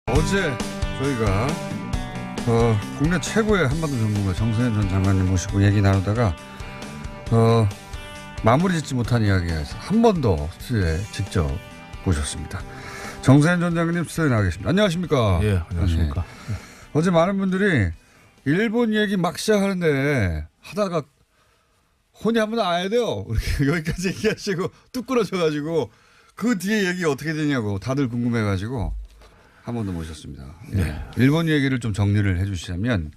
어제 저희가 국내 최고의 한반도 전문가 정세현 전 장관님 모시고 얘기 나누다가 마무리 짓지 못한 이야기에서 한 번 더 스튜디오에 직접 모셨습니다. 정세현 전 장관님 스튜디오에 나와 계십니다. 안녕하십니까? 예, 안녕하십니까? 네. 어제 많은 분들이 일본 얘기 막 시작하는데 하다가 혼이 한번 와야 돼요. 이렇게 여기까지 얘기하시고 뚝 끊어져가지고 그 뒤에 얘기 어떻게 되냐고 다들 궁금해가지고 한 번 더 모셨습니다. 예. 네. 일본 얘기를 좀 정리를 해 주시자면,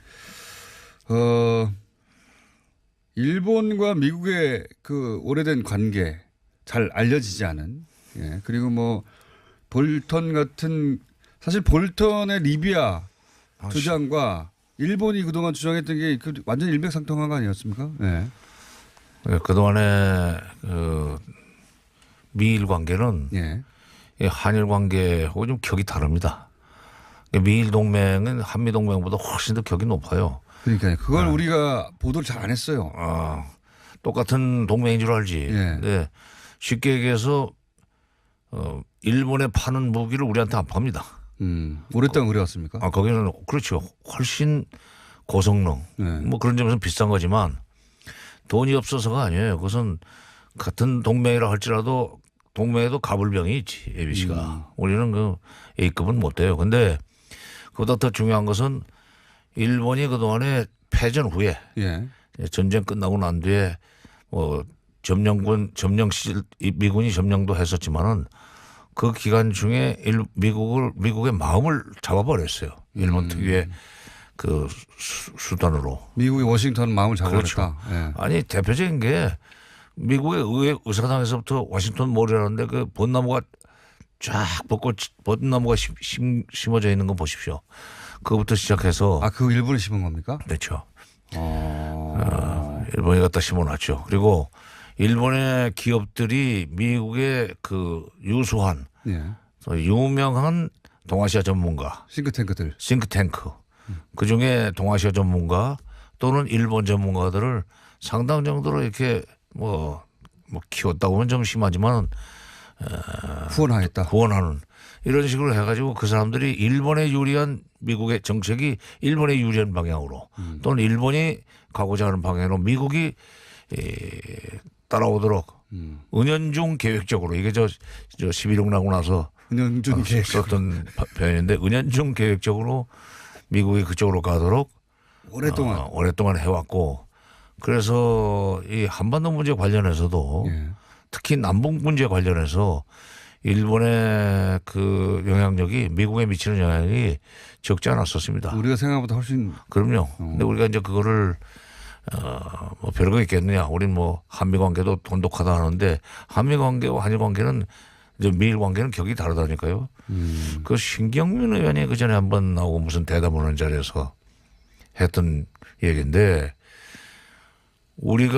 일본과 미국의 그 오래된 관계 잘 알려지지 않은, 예. 그리고 뭐, 볼턴 같은, 사실 볼턴의 리비아 주장과 일본이 그동안 주장했던 게 완전 일맥상통한 거 아니었습니까? 예. 네, 그동안의 그 미일 관계는 예. 한일 관계하고 좀 격이 다릅니다. 미일 동맹은 한미 동맹보다 훨씬 더 격이 높아요. 그러니까 그걸 우리가 보도를 잘 안 했어요. 똑같은 동맹인 줄 알지. 예. 네. 쉽게 얘기해서 일본에 파는 무기를 우리한테 안 팝니다. 오랫동안 그래왔습니까? 거기는 그렇죠. 훨씬 고성능. 네. 뭐 그런 점에서 비싼 거지만 돈이 없어서가 아니에요. 그것은 같은 동맹이라 할지라도 동맹에도 가불병이 있지, ABC가. 우리는 그 A급은 못 돼요. 근데 그보다 더 중요한 것은 일본이 그동안에 패전 후에 예. 전쟁 끝나고 난 뒤에 뭐 점령 시절 미군이 점령도 했었지만은 그 기간 중에 미국의 마음을 잡아버렸어요. 일본 특유의 그 수단으로. 미국이 워싱턴 마음을 그렇죠. 잡아버렸다. 예. 아니 대표적인 게 미국의 의사당에서부터 워싱턴 몰이라는데 그 벚나무가 쫙 벚꽃 벚나무가 심어져 있는 거 보십시오. 그거부터 시작해서 그 일본에 심은 겁니까? 그렇죠. 일본이 갖다 심어놨죠. 그리고 일본의 기업들이 미국의 그 유수한 예. 유명한 동아시아 전문가 싱크탱크들. 그 중에 동아시아 전문가 또는 일본 전문가들을 상당 정도로 이렇게 뭐 키웠다고 하면 좀 심하지만 후원하는 이런 식으로 해가지고 그 사람들이 일본에 유리한 미국의 정책이 일본에 유리한 방향으로 또는 일본이 가고자 하는 방향으로 미국이 따라오도록 은연중 계획적으로 이게 저 11.6 나고 나서 은연중 계획 썼던 표현인데 은연중 계획적으로 미국이 그쪽으로 가도록 오랫동안 해왔고 그래서 이 한반도 문제 관련해서도 특히 남북 문제 관련해서 일본의 그 영향력이 미국에 미치는 영향이 적지 않았었습니다. 우리가 생각보다 훨씬. 그럼요. 근데 우리가 이제 그거를 뭐 별거 있겠느냐. 우린 뭐 한미 관계도 돈독하다 하는데 한미 관계와 한일 관계는 이제 미일 관계는 격이 다르다니까요. 그 신경민 의원이 그 전에 한번 나오고 무슨 대담하는 자리에서 했던 얘기인데 우리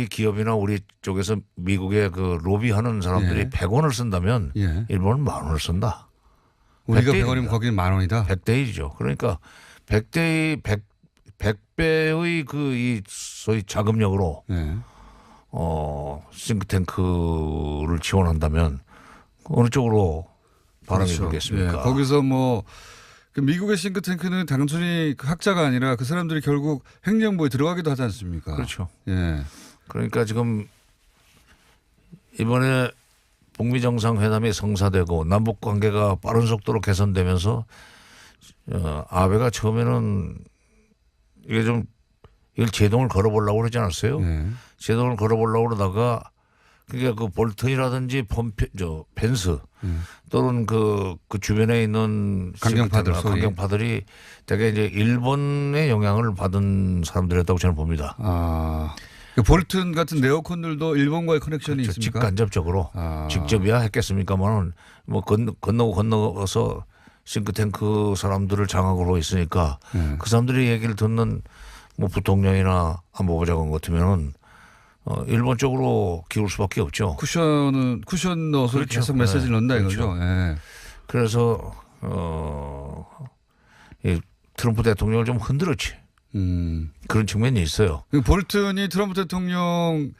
기업이나 우리 쪽에서 미국에 그 로비하는 사람들이 100원을 쓴다면 일본은 10,000원을 쓴다. 우리가 100원이면 거기는 10,000원이다. 100대 1이죠. 그러니까 100배의 그 이 소위 자금력으로 싱크탱크를 지원한다면 어느 쪽으로 바람이 불겠습니까? 거기서 뭐 그 미국의 싱크탱크는 단순히 그 학자가 아니라 그 사람들이 결국 행정부에 들어가기도 하지 않습니까? 그렇죠. 예. 그러니까 지금 이번에 북미 정상회담이 성사되고 남북 관계가 빠른 속도로 개선되면서 아베가 처음에는 이걸 제동을 걸어보려고 그러지 않았어요? 제동을 걸어보려고 그러다가 그게 그 볼턴이라든지 펜스 또는 그 주변에 있는 강경파들이 되게 이제 일본의 영향을 받은 사람들이었다고 저는 봅니다. 볼튼 같은 네오콘들도 일본과의 커넥션이 그렇죠. 있습니까? 직간접적으로 직접이야 했겠습니까만은 뭐 건너서 싱크탱크 사람들을 장악으로 있으니까 그 사람들이 얘기를 듣는 뭐 부통령이나 안보보좌관 같으면은 일본 쪽으로 기울 수밖에 없죠. 쿠션 넣어서 그렇죠. 계속 메시지를 넣는다 그렇죠. 이거죠. 예. 그래서 이 트럼프 대통령을 좀 흔들었지. 그런 측면이 있어요. 볼튼이 트럼프 대통령이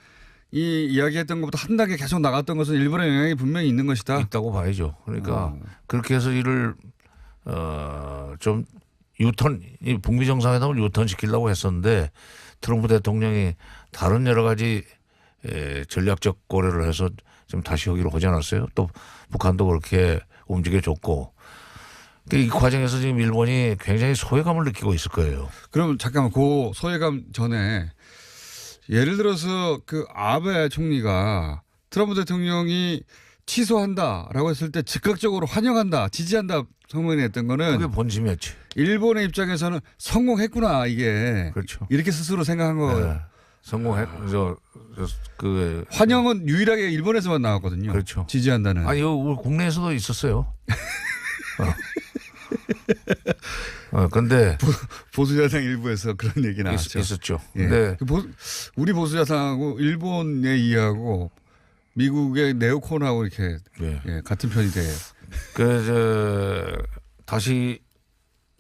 이야기했던 것보다 한 단계 계속 나갔던 것은 일본의 영향이 분명히 있는 것이다. 있다고 봐야죠. 그러니까 그렇게 해서 이를 좀 유턴, 이 북미 정상회담을 유턴시키려고 했었는데 트럼프 대통령이 다른 여러 가지 전략적 고려를 해서 좀 다시 여기로 오지 않았어요. 또 북한도 그렇게 움직여줬고 이 과정에서 지금 일본이 굉장히 소외감을 느끼고 있을 거예요. 그럼 잠깐만 그 소외감 전에 예를 들어서 그 아베 총리가 트럼프 대통령이 취소한다라고 했을 때 즉각적으로 환영한다, 지지한다 성명했던 거는 그게 본심이었지. 일본의 입장에서는 성공했구나 이게. 그렇죠. 이렇게 스스로 생각한 거. 네. 그 환영은 유일하게 일본에서만 나왔거든요. 그렇죠. 지지한다는. 아니 우리 국내에서도 있었어요. 근데 보수야당 일부에서 그런 얘기 나왔죠. 있었죠. 예. 근데 우리 보수야당하고 일본의 이해하고 미국의 네오콘하고 이렇게 예. 예, 같은 편이 돼요. 그래서 다시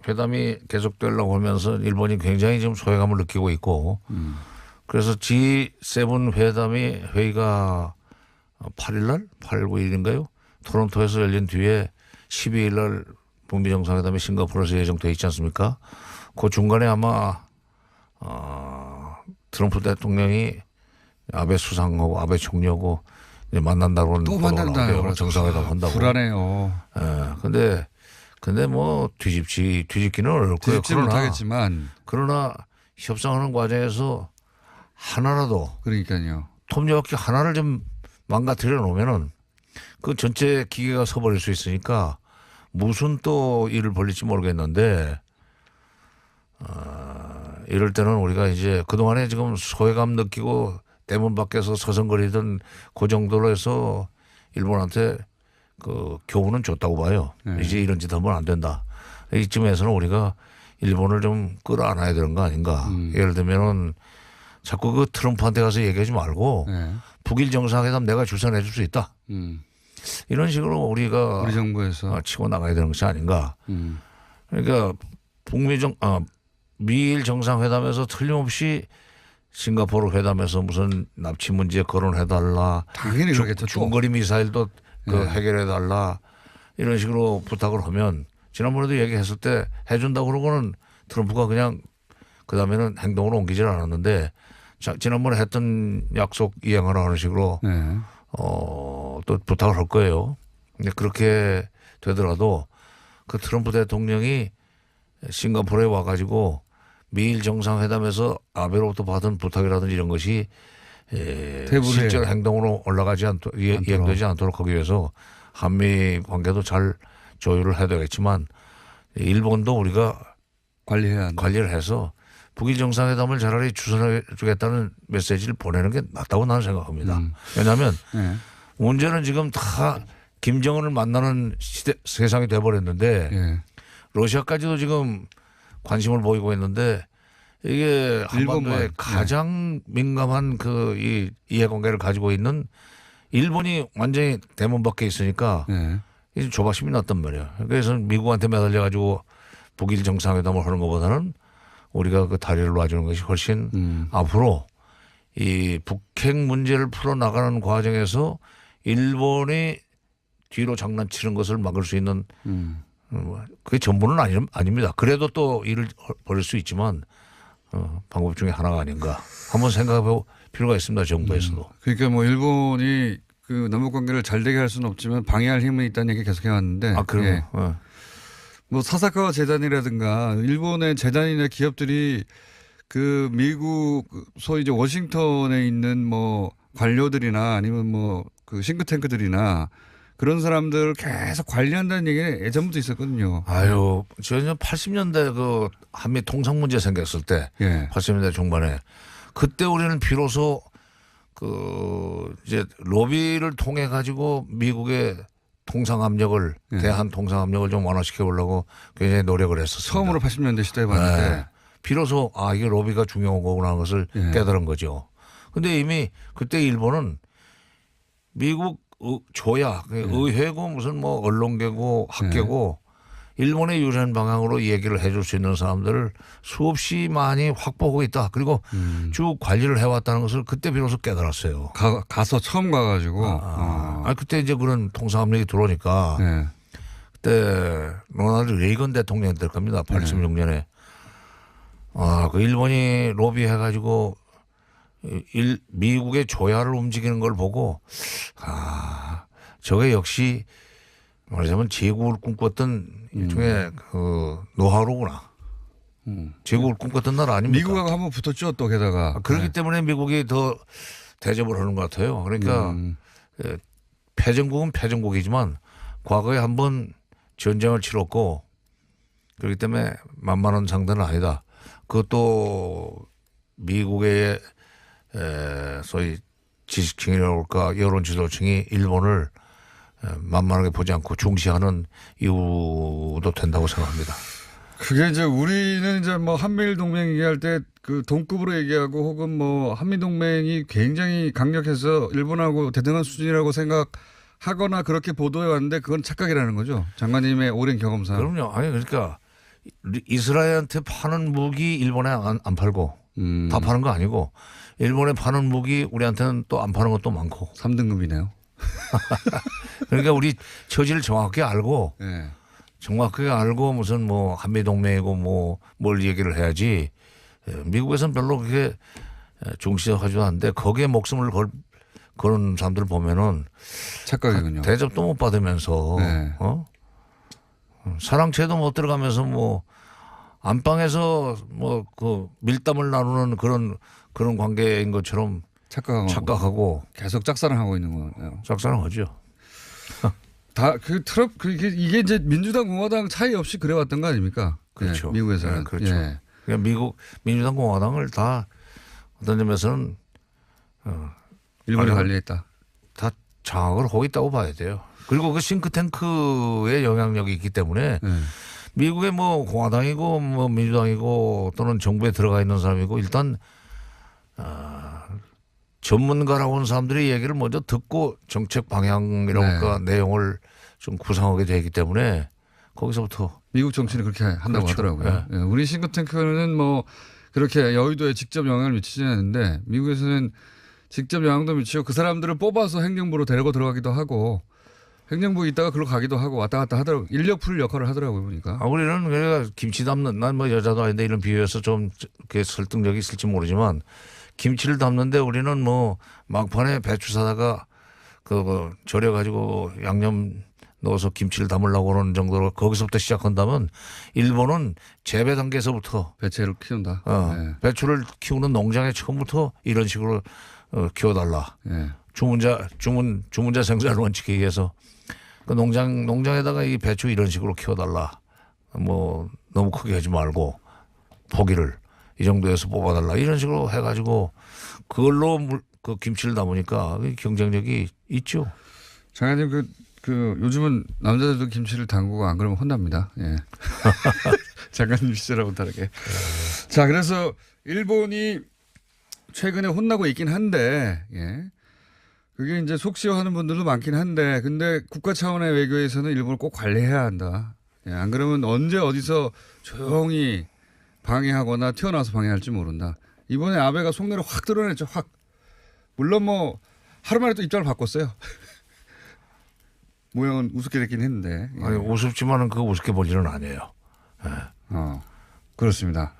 회담이 계속되려고 하면서 일본이 굉장히 지금 소외감을 느끼고 있고 그래서 G7 회의가 8일 날 8일 9일인가요? 토론토에서 열린 뒤에 12일 날 북미 정상회담이 싱가포르에서 예정돼 있지 않습니까? 그 중간에 아마 트럼프 대통령이 아베 수상하고 아베 총리하고 이제 만난다고 또 만난다고 정상회담 한다고. 불안해요. 예. 근데 뭐 뒤집기는 어렵고요. 뒤집지는 못하겠지만 그러나 협상하는 과정에서 하나라도 그러니까요. 톱니바퀴 하나를 좀 망가뜨려 놓으면은 그 전체 기계가 서버릴 수 있으니까 무슨 또 일을 벌릴지 모르겠는데 이럴 때는 우리가 이제 그동안에 지금 소외감 느끼고 대문 밖에서 서성거리던 그 정도로 해서 일본한테 그 교훈은 줬다고 봐요. 네. 이제 이런 짓 하면 안 된다. 이쯤에서는 우리가 일본을 좀 끌어안아야 되는 거 아닌가. 예를 들면은 자꾸 그 트럼프한테 가서 얘기하지 말고 네. 북일 정상회담 내가 주선해 줄 수 있다. 이런 식으로 우리가 우리 정부에서 치고 나가야 되는 것이 아닌가. 그러니까 미일 정상회담에서 틀림없이 싱가포르 회담에서 무슨 납치 문제 거론해달라. 당연히 그러겠죠. 중거리 미사일도 해결해달라. 이런 식으로 부탁을 하면 지난번에도 얘기했을 때 해준다고 그러고는 트럼프가 그냥 그다음에는 행동으로 옮기질 않았는데 지난번에 했던 약속 이행하라 하는 식으로 네. 또 부탁을 할 거예요. 근데 그렇게 되더라도 그 트럼프 대통령이 싱가포르에 와가지고 미일 정상회담에서 아베로부터 받은 부탁이라든지 이런 것이 실제 행동으로 올라가지 않도록 이행되지 않도록 하기 위해서 한미 관계도 잘 조율을 해야 되겠지만 일본도 우리가 관리를 해서 북일 정상회담을 차라리 주선해 주겠다는 메시지를 보내는 게 낫다고 나는 생각합니다. 왜냐하면 문제는 지금 다 김정은을 만나는 세상이 돼버렸는데 러시아까지도 지금 관심을 보이고 있는데 이게 한반도에 가장 민감한 그 이 이해관계를 가지고 있는 일본이 완전히 대문 밖에 있으니까 이제 조바심이 났단 말이에요. 그래서 미국한테 매달려 가지고 북일 정상회담을 하는 것보다는 우리가 그 다리를 놔주는 것이 훨씬 앞으로 이 북핵 문제를 풀어나가는 과정에서 일본이 뒤로 장난치는 것을 막을 수 있는 그게 전부는 아닙니다. 그래도 또 일을 벌일 수 있지만 방법 중에 하나가 아닌가 한번 생각해 볼 필요가 있습니다. 정부에서도. 그러니까 뭐 일본이 그 남북 관계를 잘 되게 할 수는 없지만 방해할 힘은 있다는 얘기 계속해 왔는데. 그래요. 뭐 사사카와 재단이라든가 일본의 재단이나 기업들이 그 미국 소위 이제 워싱턴에 있는 뭐 관료들이나 아니면 뭐 그 싱크탱크들이나 그런 사람들을 계속 관리한다는 얘기는 예전부터 있었거든요. 저는 80년대 그 한미 통상 문제 생겼을 때 80년대 중반에 그때 우리는 비로소 그 이제 로비를 통해 가지고 미국의 통상 압력을 대한 통상 압력을 좀 완화시켜 보려고 굉장히 노력을 했었습니다. 처음으로 80년대 시대에 봤는데 비로소 이게 로비가 중요한 거구나 하는 것을 깨달은 거죠. 근데 이미 그때 일본은 미국 조야 의회고 무슨 뭐 언론계고 학계고 일본의 유리한 방향으로 얘기를 해줄 수 있는 사람들을 수없이 많이 확보하고 있다. 그리고 쭉 관리를 해왔다는 것을 그때 비로소 깨달았어요. 가서 처음 가가지고. 그때 이제 그런 통상 압력이 들어오니까 그때 로나ल्드 레이건 대통령 될 겁니다. 86년에. 그 일본이 로비해가지고 미국의 조야를 움직이는 걸 보고 저게 역시 말하자면 제국을 꿈꿨던 일종의 그 노하우로구나. 제국을 꿈꿨던 나라 아닙니까? 미국하고 한번 붙었죠 또 게다가. 그렇기 때문에 미국이 더 대접을 하는 것 같아요. 그러니까 패전국은 패전국이지만 과거에 한번 전쟁을 치렀고 그렇기 때문에 만만한 상대는 아니다. 그것도 미국의 소위 지식층이라고 할까 여론 지도층이 일본을 만만하게 보지 않고 중시하는 이유도 된다고 생각합니다. 그게 이제 우리는 이제 뭐 한미일 동맹 얘기할 때 그 동급으로 얘기하고 혹은 뭐 한미 동맹이 굉장히 강력해서 일본하고 대등한 수준이라고 생각하거나 그렇게 보도해 왔는데 그건 착각이라는 거죠. 장관님의 오랜 경험상. 그럼요. 아니 그러니까 이스라엘한테 파는 무기 일본에 안 팔고 다 파는 거 아니고 일본에 파는 무기 우리한테는 또 안 파는 것도 많고. 3등급이네요. 그러니까 우리 처지를 정확하게 알고 네. 정확하게 알고 무슨 뭐 한미 동맹이고 뭐 뭘 얘기를 해야지. 미국에서는 별로 그렇게 중시하지도 않는데 거기에 목숨을 거는 사람들 보면은 착각이군요. 대접도 못 받으면서 네. 사랑채도 못 들어가면서 뭐 안방에서 뭐 그 밀담을 나누는 그런 관계인 것처럼 착각하고 계속 짝사랑하고 있는 거예요. 짝사랑하죠. 다 그 이게 이제 민주당 공화당 차이 없이 그래왔던 거 아닙니까? 그렇죠. 네, 미국에서는. 네, 그렇죠. 예. 그러니까 미국 민주당 공화당을 다 어떤 점에서는 일본이 관리했다. 다 장악을 하고 있다고 봐야 돼요. 그리고 그 싱크탱크의 영향력이 있기 때문에 미국의 뭐 공화당이고 뭐 민주당이고 또는 정부에 들어가 있는 사람이고 일단 전문가라고 하는 사람들이 얘기를 먼저 듣고 정책 방향이라고 할까 내용을 좀 구상하게 되기 때문에 거기서부터 미국 정치는 그렇게 한다고 그렇죠. 하더라고요. 네. 예, 우리 싱크탱크는 뭐 그렇게 여의도에 직접 영향을 미치지는 않는데 미국에서는 직접 영향도 미치고 그 사람들을 뽑아서 행정부로 데리고 들어가기도 하고 행정부에 있다가 글로 가기도 하고 왔다 갔다 하더라고요. 인력 풀 역할을 하더라고요 보니까. 우리는 그러니까 김치 담는 난 뭐 여자도 아닌데 이런 비유에서 좀 이렇게 설득력이 있을지 모르지만 김치를 담는데 우리는 뭐 막판에 배추 사다가 그거 절여가지고 양념 넣어서 김치를 담으려고 하는 정도로 거기서부터 시작한다면 일본은 재배 단계에서부터 배채를 키운다. 네. 배추를 키우는 농장에 처음부터 이런 식으로 키워달라. 네. 주문자 생산 원칙에 의해서 그 농장에다가 이 배추 이런 식으로 키워달라. 뭐 너무 크게 하지 말고 포기를 이 정도에서 뽑아달라. 이런 식으로 해가지고 그걸로 그 김치를 담으니까 경쟁력이 있죠. 장관님 그 요즘은 남자들도 김치를 담그고 안 그러면 혼납니다. 예. 장관님 시절하고 다르게. 자, 그래서 일본이 최근에 혼나고 있긴 한데, 예. 그게 이제 속시워하는 분들도 많긴 한데, 근데 국가 차원의 외교에서는 일본을 꼭 관리해야 한다. 예, 안 그러면 언제 어디서 조용히 방해하거나 튀어나와서 방해할지 모른다. 이번에 아베가 속내를 확 드러냈죠. 확. 물론 뭐 하루 만에 또 입장을 바꿨어요. 모양은 우습게 됐긴 했는데. 예. 아니, 우습지만은 그거 우습게 볼 일은 아니에요. 네. 그렇습니다.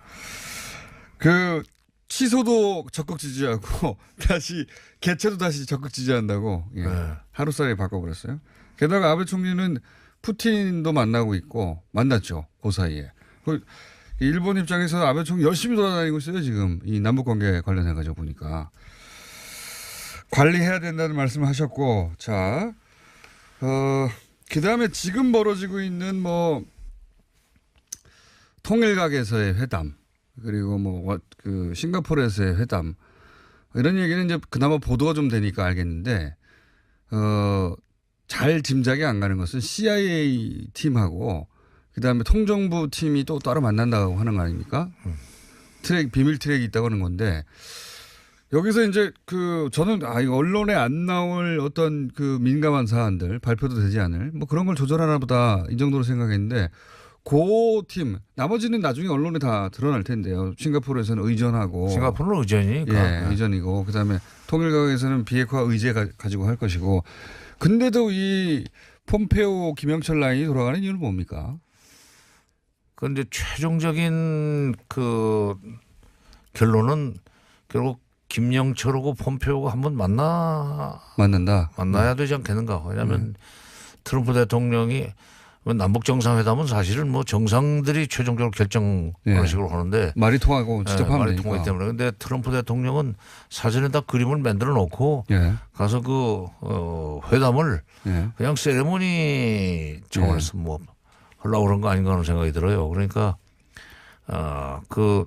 그 취소도 적극 지지하고 다시 개최도 다시 적극 지지한다고 예. 하루살이 바꿔버렸어요. 게다가 아베 총리는 푸틴도 만나고 있고 만났죠. 그 사이에. 일본 입장에서 아베 총리 열심히 돌아다니고 있어요. 지금 이 남북관계 관련해 가지고 보니까. 관리해야 된다는 말씀을 하셨고 자. 그다음에 지금 벌어지고 있는 뭐 통일각에서의 회담 그리고 뭐 그 싱가포르에서의 회담 이런 얘기는 이제 그나마 보도가 좀 되니까 알겠는데 잘 짐작이 안 가는 것은 CIA 팀하고 그다음에 통정부 팀이 또 따로 만난다고 하는 거 아닙니까? 비밀 트랙이 있다고 하는 건데 여기서 이제 저는 이거 언론에 안 나올 어떤 그 민감한 사안들 발표도 되지 않을 뭐 그런 걸 조절하나 보다 이 정도로 생각했는데 그 팀 나머지는 나중에 언론에 다 드러날 텐데요. 싱가포르에서는 의전하고 싱가포르는 의전이니까. 예, 의전이고 그다음에 통일각에서는 비핵화 의제 가지고 할 것이고 근데도 이 폼페오 김영철 라인이 돌아가는 이유는 뭡니까? 그런데 최종적인 그 결론은 결국 김영철하고 폼페오가 한번 만난다. 만나야 되지 않겠는가? 왜냐하면 트럼프 대통령이 남북 정상회담은 사실은 뭐 정상들이 최종적으로 결정하는 식으로 하는데 말이 통하고 직접 하면 말이 되니까. 통하기 때문에. 근데 트럼프 대통령은 사전에 다 그림을 만들어 놓고 가서 그 회담을 그냥 세레모니 차원에서 뭐 하려고 그런 거 아닌가 하는 생각이 들어요. 그러니까 그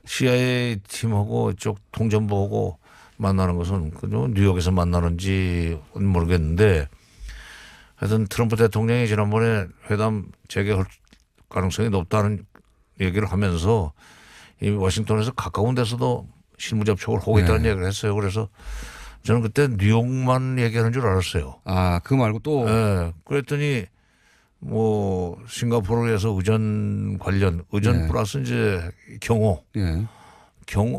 CIA 팀하고 이쪽 통전부하고 만나는 것은 그냥 뉴욕에서 만나는지 모르겠는데 하여튼 트럼프 대통령이 지난번에 회담 재개할 가능성이 높다는 얘기를 하면서 이 워싱턴에서 가까운 데서도 실무 접촉을 하고 있다는 얘기를 했어요. 그래서 저는 그때 뉴욕만 얘기하는 줄 알았어요. 아, 그거 말고 또. 네. 그랬더니 뭐 싱가포르에서 의전 관련 플러스 이제 경호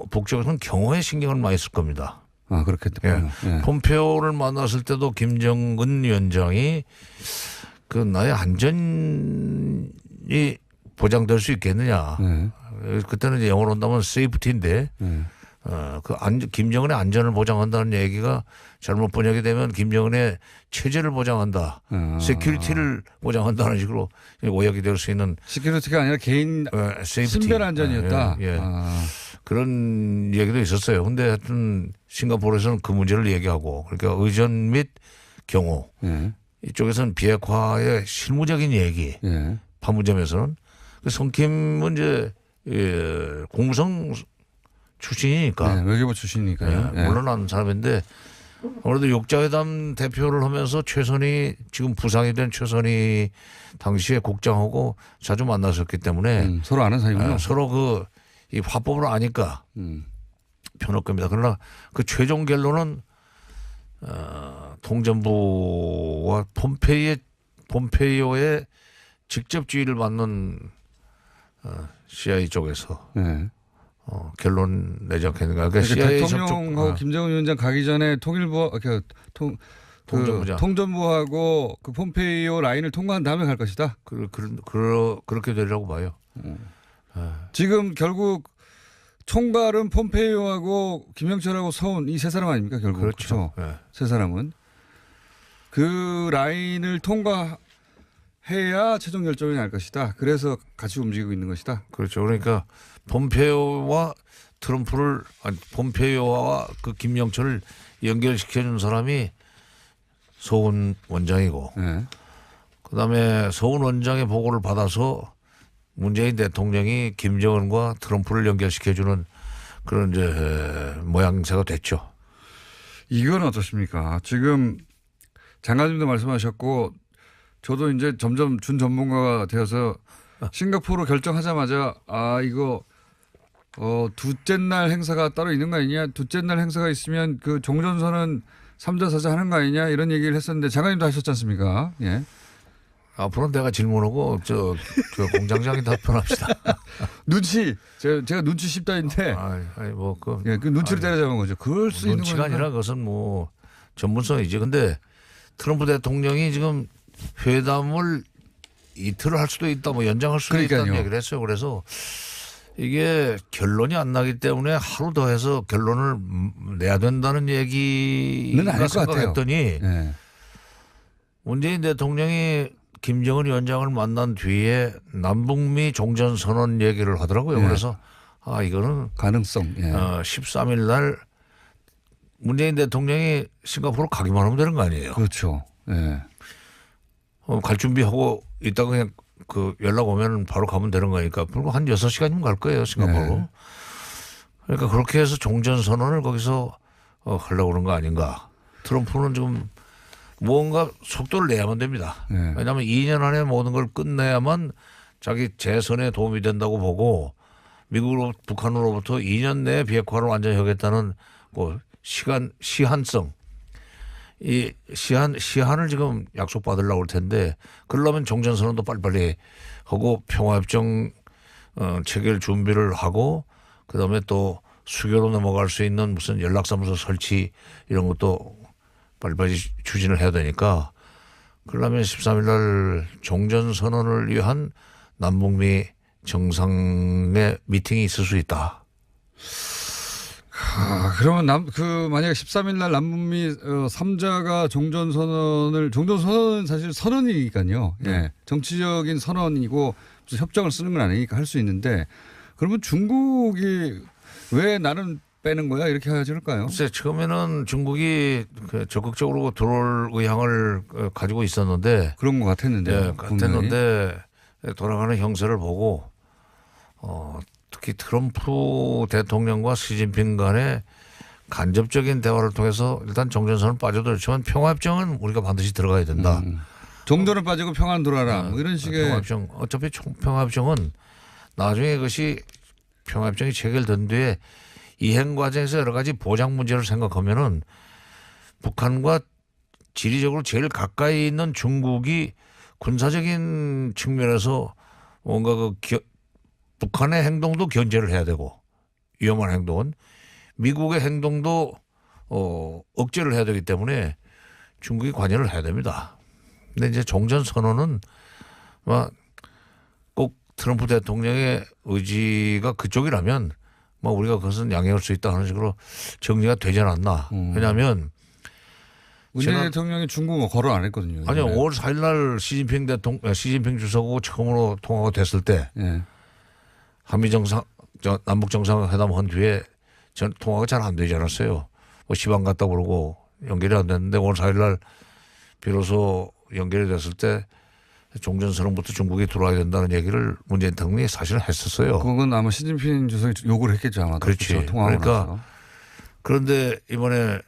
북쪽에서는 경호에 신경을 많이 쓸 겁니다. 아, 그렇겠군요. 폼페오를 만났을 때도 김정은 위원장이 그 나의 안전이 보장될 수 있겠느냐. 그때는 이제 영어로 한다면 세이프티인데 김정은의 안전을 보장한다는 얘기가 잘못 번역이 되면 김정은의 체제를 보장한다. 세큐리티를 보장한다는 식으로 오역이 될 수 있는. 시큐리티가 아니라 개인 신변 안전이었다. 그런 얘기도 있었어요. 근데 하여튼 싱가포르에서는 그 문제를 얘기하고 그러니까 의전 및 경호 이쪽에서는 비핵화의 실무적인 얘기 판문점에서는 그 성킴은 이제 공무성 출신이니까 외교부 출신이니까요. 물러난 사람인데 아무래도 육자회담 대표를 하면서 최선희 지금 부상이 된 최선희 당시에 국장하고 자주 만났었기 때문에 서로 아는 사이군요. 서로 이 화법을 아니까 편할 겁니다. 그러나 그 최종 결론은 통전부와 폼페이오의 직접 지휘를 받는 CIA 쪽에서 결론 내지 않겠는가. 그러니까 대통령하고 김정은 위원장 가기 전에 통전부하고 그 폼페이오 라인을 통과한 다음에 갈 것이다. 그렇게 되리라고 봐요. 지금 결국 총괄은 폼페이오하고 김영철하고 서훈 이 세 사람 아닙니까 결국. 그렇죠. 세 사람은 그 라인을 통과해야 최종 결정이 날 것이다. 그래서 같이 움직이고 있는 것이다. 그렇죠. 그러니까 폼페이오와 폼페이오와 그 김영철을 연결시켜준 사람이 서훈 원장이고 그다음에 서훈 원장의 보고를 받아서 문재인 대통령이 김정은과 트럼프를 연결시켜주는 그런 이제 모양새가 됐죠. 이건 어떻습니까? 지금 장관님도 말씀하셨고 저도 이제 점점 준 전문가가 되어서 싱가포르 결정하자마자 이거 둘째 날 행사가 따로 있는 거 아니냐? 둘째 날 행사가 있으면 그 종전선언 3자 4자 하는 거 아니냐? 이런 얘기를 했었는데 장관님도 하셨지 않습니까? 예. 앞으로는 내가 질문하고 저 공장장이 답변합시다. 제가 눈치 쉽다인데. 그 눈치를 때려잡은 거죠. 그럴 수 있는 거니까. 눈치가 아니라 그것은 뭐 전문성이지. 근데 트럼프 대통령이 지금 회담을 이틀을 할 수도 있다, 뭐 연장할 수도 있다는 얘기를 했어요. 그래서 이게 결론이 안 나기 때문에 하루 더 해서 결론을 내야 된다는 얘기가 생각했더니 문재인 대통령이 김정은 위원장을 만난 뒤에 남북미 종전선언 얘기를 하더라고요. 그래서 이거는 가능성. 13일 날 문재인 대통령이 싱가포르 가기만 하면 되는 거 아니에요. 그렇죠. 갈 준비하고 있다가 그냥 그 연락 오면 바로 가면 되는 거니까 불과 한 6시간이면 갈 거예요, 싱가포르. 그러니까 그렇게 해서 종전선언을 거기서 하려고 그런 거 아닌가. 트럼프는 지금 뭔가 속도를 내야만 됩니다. 왜냐하면 2년 안에 모든 걸 끝내야만 자기 재선에 도움이 된다고 보고 미국으로 북한으로부터 2년 내에 비핵화를 완전히 하겠다는 뭐 시한성 이 시한을 지금 약속받으려고 할 텐데 그러려면 종전선언도 빨리빨리 하고 평화협정 체결 준비를 하고 그다음에 또 수교로 넘어갈 수 있는 무슨 연락사무소 설치 이런 것도 빨리빨리 추진을 해야 되니까 그러면 13일 날 종전선언을 위한 남북미 정상의 미팅이 있을 수 있다. 그러면 만약에 13일 날 남북미 3자가 종전선언은 사실 선언이니까요. 예. 정치적인 선언이고 무슨 협정을 쓰는 건 아니니까 할 수 있는데 그러면 중국이 왜 나는 빼는 거야 이렇게 하지 않을까요? 글쎄 처음에는 중국이 적극적으로 들어올 의향을 가지고 있었는데 그런 것 같았는데요. 네, 같았는데 돌아가는 형세를 보고 특히 트럼프 대통령과 시진핑 간의 간접적인 대화를 통해서 일단 정전선은 빠져들었지만 평화협정은 우리가 반드시 들어가야 된다. 종전은 빠지고 평화는 들어와라. 뭐 이런 식의 평화협정 어차피 평화협정은 나중에 그것이 평화협정이 체결된 뒤에 이행 과정에서 여러 가지 보장 문제를 생각하면은 북한과 지리적으로 제일 가까이 있는 중국이 군사적인 측면에서 뭔가 북한의 행동도 견제를 해야 되고 위험한 행동은 미국의 행동도 억제를 해야 되기 때문에 중국이 관여를 해야 됩니다. 근데 이제 종전 선언은 꼭 트럼프 대통령의 의지가 그쪽이라면 우리가 그것은 양해할 수 있다 하는 식으로 정리가 되지 않았나. 왜냐하면 문재인 대통령이 중국어 거론 안 했거든요. 아니요. 5월 4일 날 시진핑 주석하고 처음으로 통화가 됐을 때 예. 한미 남북 정상회담 한 뒤에 전 통화가 잘 안 되지 않았어요. 시방 갔다 그러고 연결이 안 됐는데 5월 4일 날 비로소 연결이 됐을 때 종전선언부터 중국이 들어와야 된다는 얘기를 문재인 대통령이 사실 했었어요. 그건 아마 시진핑 주석이 요구를 했겠죠. 아마. 그렇지. 그러니까 그런데 이번에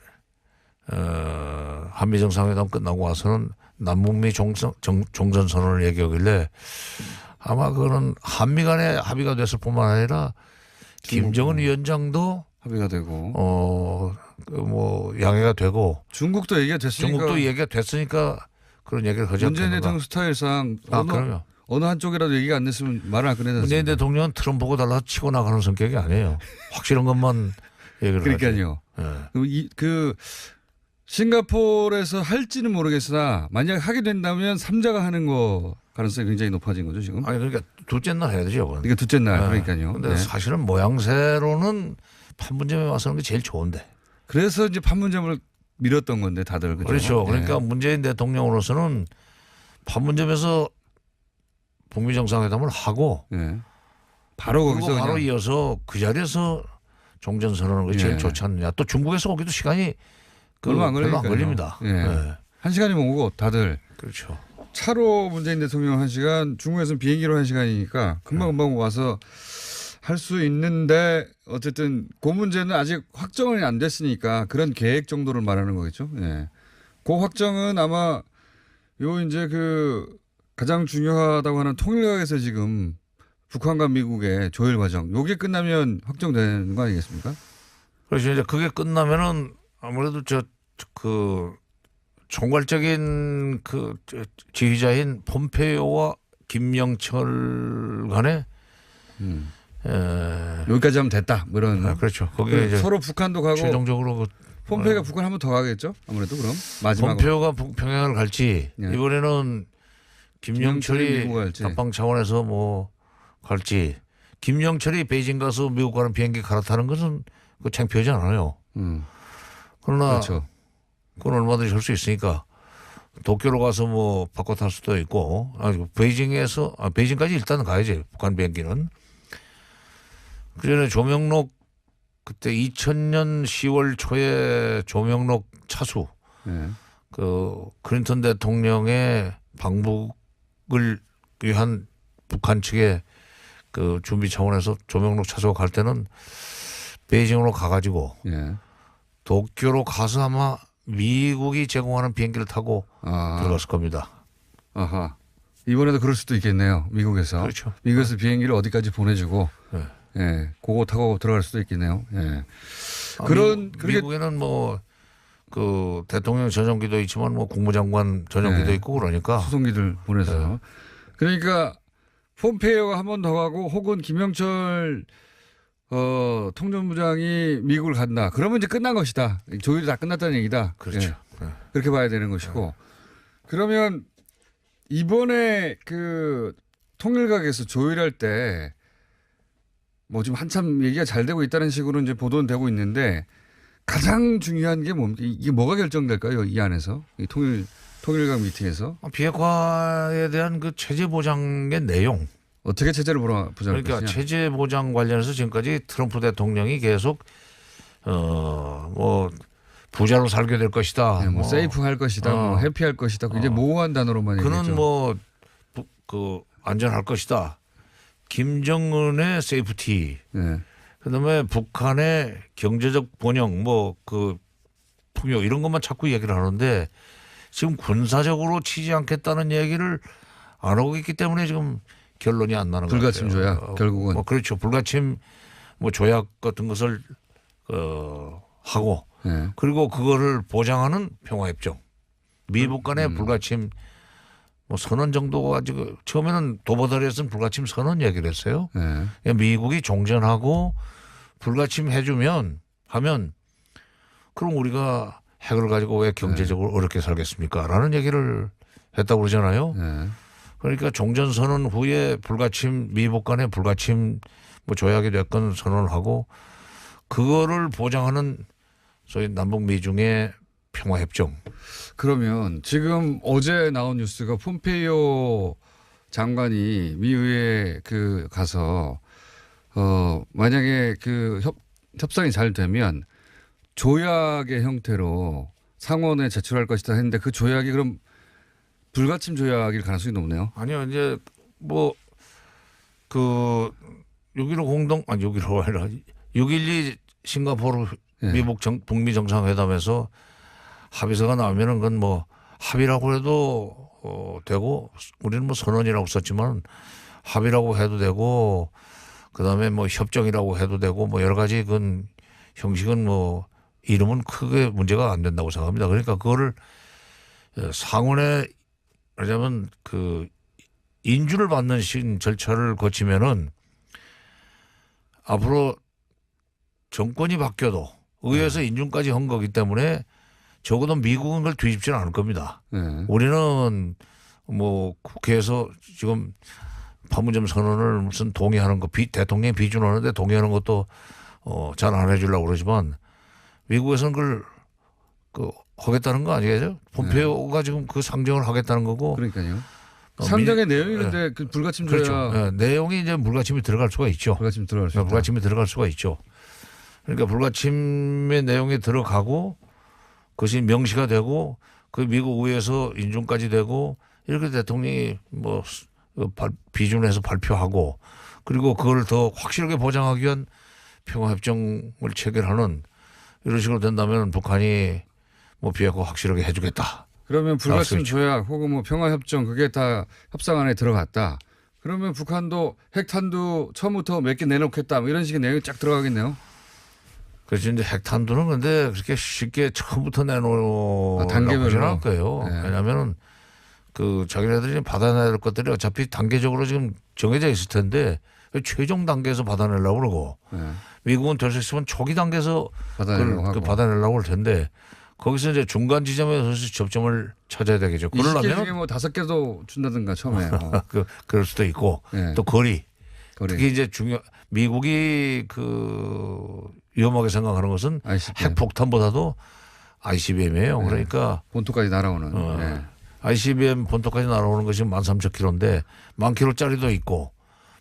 한미 정상회담 끝나고 와서는 남북미 종전선언을 얘기하길래 아마 그거는 한미 간에 합의가 됐을 뿐만 아니라 김정은 위원장도 합의가 되고 양해가 되고 중국도 얘기가 됐으니까 중국도 얘기가 됐으니까 그런 얘기를 하지 않겠는가. 문재인 대통령 스타일상 그럼요. 어느 한쪽이라도 얘기가 안 됐으면 말을 안 꺼내지. 문재인 대통령은 트럼프 보고 달라 치고 나가는 성격이 아니에요. 확실한 것만 얘기를 그러니까요. 그 싱가포르에서 할지는 모르겠으나 만약 하게 된다면 3자가 하는 거 가능성이 굉장히 높아진 거죠 지금. 아니 그러니까 둘째 날 해야 되죠. 그러니까 둘째 날 그러니까요. 그런데 사실은 모양새로는 판문점에 와서 하는 게 제일 좋은데. 그래서 이제 판문점을 밀었던 건데 다들 그렇죠. 그러니까 문재인 대통령으로서는 판문점에서 북미 정상회담을 하고 바로 거기서 바로 이어서 그 자리에서 종전선언을 그게 제일 좋지 않느냐. 또 중국에서 오기도 시간이 얼마 안 별로 안 걸립니다. 한 시간이면 오고 다들 그렇죠. 차로 문재인 대통령 1시간, 중국에서는 비행기로 1시간이니까 금방금방 와서 할 수 있는데 어쨌든 그 문제는 아직 확정이 안 됐으니까 그런 계획 정도를 말하는 거겠죠. 예. 그 확정은 아마 요 이제 그 가장 중요하다고 하는 통일각에서 지금 북한과 미국의 조율 과정 요게 끝나면 확정되는 거 아니겠습니까? 그래서 이제 그게 끝나면은 아무래도 그 총괄적인 그 지휘자인 폼페이오와 김영철 간에 여기까지 하면 됐다. 뭐 이런. 그렇죠. 거기에 이제 서로 북한도 가고 최종적으로 폼페이오가 북한 한번 더 가겠죠. 아무래도 그럼 마지막으로. 폼페이오가 북평양을 갈지 이번에는 김영철이 답방 차원에서 뭐 갈지. 김영철이 베이징 가서 미국 가는 비행기 갈아타는 것은 그 창피하지 않아요. 그러나 그렇죠. 그건 얼마든지 할 수 있으니까 도쿄로 가서 뭐 바꿔 탈 수도 있고 베이징까지 일단 가야지 북한 비행기는. 그전에 조명록 그때 2000년 10월 초에 조명록 차수 그 클린턴 대통령의 방북을 위한 북한 측의 그 준비 차원에서 조명록 차수가 갈 때는 베이징으로 가가지고 도쿄로 가서 아마 미국이 제공하는 비행기를 타고 들어갔을 겁니다. 아하. 이번에도 그럴 수도 있겠네요. 미국에서. 그렇죠. 미국에서 비행기를 어디까지 보내주고. 그거 타고 들어갈 수도 있겠네요. 미국에는 뭐 그 대통령 전용기도 있지만 뭐 국무장관 전용기도 있고 그러니까 수송기들 보내서. 그러니까 폼페이오가 한 번 더 가고 혹은 김영철 통전부장이 미국을 간다. 그러면 이제 끝난 것이다. 조율이 다 끝났다는 얘기다. 그렇죠. 그렇게 봐야 되는 것이고 그러면 이번에 그 통일각에서 조율할 때 뭐 지금 한참 얘기가 잘 되고 있다는 식으로 이제 보도는 되고 있는데 가장 중요한 게 뭡니까? 이게 뭐가 결정될까요? 이 안에서 이 통일각 미팅에서 비핵화에 대한 그 체제 보장의 내용. 어떻게 체제를 보장할 그러니까 것이냐? 체제 보장 관련해서 지금까지 트럼프 대통령이 계속 뭐 부자로 살게 될 것이다. 네, 뭐 세이프 할 것이다, 뭐 해피할 것이다. 굉장히 모호한 단어로만 얘기했죠. 그는 뭐 그 안전할 것이다. 김정은의 세이프티. 네. 그다음에 북한의 경제적 번영, 뭐 그 풍요 이런 것만 자꾸 얘기를 하는데 지금 군사적으로 치지 않겠다는 얘기를 안 하고 있기 때문에 지금 결론이 안 나는 거예요. 불가침 조약 결국은. 뭐 그렇죠. 불가침 뭐 조약 같은 것을 하고 네. 그리고 그거를 보장하는 평화협정. 미북 간의 불가침 뭐 선언 정도가 지금 처음에는 도보다리에서는 불가침 선언 얘기를 했어요. 네. 미국이 종전하고 불가침 해주면 하면 그럼 우리가 핵을 가지고 왜 경제적으로 어렵게 살겠습니까? 라는 얘기를 했다고 그러잖아요. 네. 그러니까 종전선언 후에 불가침 미북 간의 불가침 뭐 조약이 됐건 선언을 하고 그거를 보장하는 소위 남북 미중의 평화협정. 그러면 지금 어제 나온 뉴스가 폼페이오 장관이 미의회 그 가서 만약에 그 협상이 잘 되면 조약의 형태로 상원에 제출할 것이다 했는데 그 조약이 그럼 불가침 조약일 가능성이 높네요. 아니요, 이제 뭐 그 6.15 공동 아니 6.15 아니라 6.12 싱가포르 네. 미북 북미 정상회담에서 합의서가 나오면은 그건 뭐 합의라고 해도 되고 우리는 뭐 선언이라고 썼지만 합의라고 해도 되고 그다음에 뭐 협정이라고 해도 되고 뭐 여러 가지 그건 형식은 뭐 이름은 크게 문제가 안 된다고 생각합니다. 그러니까 그거를 상원에 말하자면 그 인준을 받는 절차를 거치면은 앞으로 정권이 바뀌어도 의회에서 인준까지 한 거기 때문에 적어도 미국은 그걸 뒤집지는 않을 겁니다. 네. 우리는 뭐 국회에서 지금 판문점 선언을 무슨 동의하는 거 대통령이 비준하는데 동의하는 것도 잘 안 해주려고 그러지만 미국에서는 그걸 하겠다는 거 아니겠죠? 폼페이오가 지금 그 상정을 하겠다는 거고. 그러니까요. 상정의 내용이 근데 그 불가침 조약. 그렇죠. 네, 내용이 이제 불가침이 들어갈 수가 있죠. 불가침 들어갈 수 있다. 불가침이 들어갈 수가 있죠. 그러니까 불가침의 내용이 들어가고 그것이 명시가 되고 그 미국 의회에서 인준까지 되고 이렇게 대통령이 뭐 비준해서 발표하고 그리고 그걸 더 확실하게 보장하기 위한 평화협정을 체결하는 이런 식으로 된다면 북한이 뭐 비핵화 확실하게 해주겠다. 그러면 불가침 조약 혹은 뭐 평화협정 그게 다 협상 안에 들어갔다. 그러면 북한도 핵탄두 처음부터 몇 개 내놓겠다 뭐 이런 식의 내용이 쫙 들어가겠네요. 그래서 이제 핵탄두는 근데 그렇게 쉽게 처음부터 내놓으라고 단계별로 할 거예요. 네. 왜냐하면 그 자기네들이 받아내야 될 것들이 어차피 단계적으로 지금 정해져 있을 텐데 최종 단계에서 받아내려고 그러고 네. 미국은 될 수 있으면 초기 단계에서 받아내려고 하고. 받아내려고 할 텐데 거기서 이제 중간 지점에서 접점을 찾아야 되겠죠. 20개 그러려면 중에 뭐 5개도 준다든가 처음에. 그럴 수도 있고 네. 또 거리. 거리. 특히 이제 미국이 그 위험하게 생각하는 것은 ICBM. 핵폭탄보다도 ICBM이에요. 네. 그러니까 본토까지 날아오는. 네. ICBM 본토까지 날아오는 것이 13,000km인데 10,000km짜리도 있고